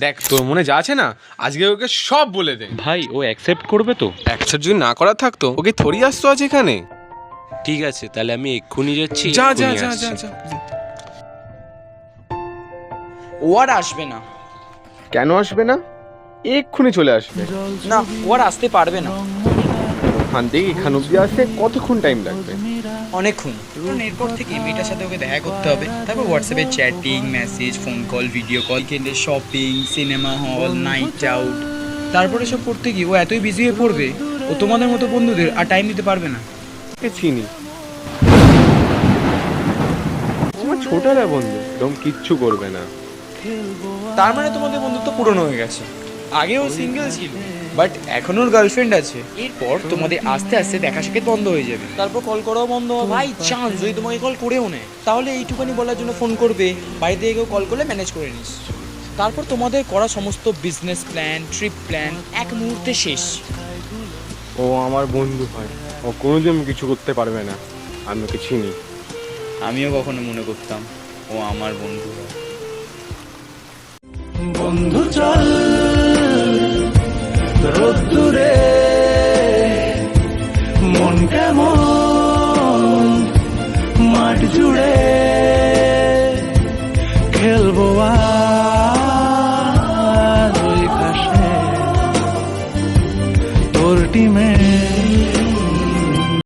দেখ তোর মনে যা আছে না আজকে ওকে সব বলে দে। ভাই ও অ্যাকসেপ্ট করবে তো? একসাথে যদি না করা থাকতো ওকে থরি আসতো আজ এখানে। ঠিক আছে, তাহলে আমি এক্ষুনি যাচ্ছি। যা যা এক্ষুনি যা আসছি। যা যা। ও আর আসবে না। কেন আসবে না? এক্ষুনি চলে আসবে। না, ও আর আসতে পারবে না। ওখান থেকে এখান অব্দি আসতে কতক্ষণ টাইম লাগবে? অনেকক্ষণ। কারণ এরপর থেকে মেয়েটার সাথে ওকে দেখা করতে হবে, তারপর হোয়াটসঅ্যাপে chatting, message, phone call, video call, উইকেন্ডে shopping, cinema hall, night out. তারপরে সব করতে গিয়ে ও এতই বিজি হয়ে পড়বে, ও তোমাদের মতো বন্ধুদের আর টাইম দিতে পারবে না। এ চিনি আমার ছোটরা বন্ধু, একদম কিচ্ছু করবে না। তার মানে তোমাদের বন্ধুত্ব পুরনো হয়ে গেছে। আগে ও সিঙ্গেল ছিল, বাট এখন ওর গার্লফ্রেন্ড আছে। এরপর তোমাদের আস্তে আস্তে দেখা সাক্ষাৎ বন্ধ হয়ে যাবে, তারপর কল করাও বন্ধ হবে। বাই চান্স যদি তোমাকে কল করেও নেয়, তাহলে এইটুখানি বলার জন্য ফোন করবে, বাড়িতে কেউ কল করলে ম্যানেজ করে নিস। তারপর তোমাদের করা সমস্ত বিজনেস প্ল্যান, ট্রিপ প্ল্যান এক মুহূর্তে শেষ। ও আমার বন্ধু হয়, ও কোনোদিন কিছু করতে পারবে না। আমি ওকে চিনি। আমিও কখনো মনে করতাম ও আমার বন্ধু হয়। বন্ধু চল রোদ্দুরে, মন কেমন মাঠ জুড়ে, খেলবো আর ওই ঘাসে তোর টিমে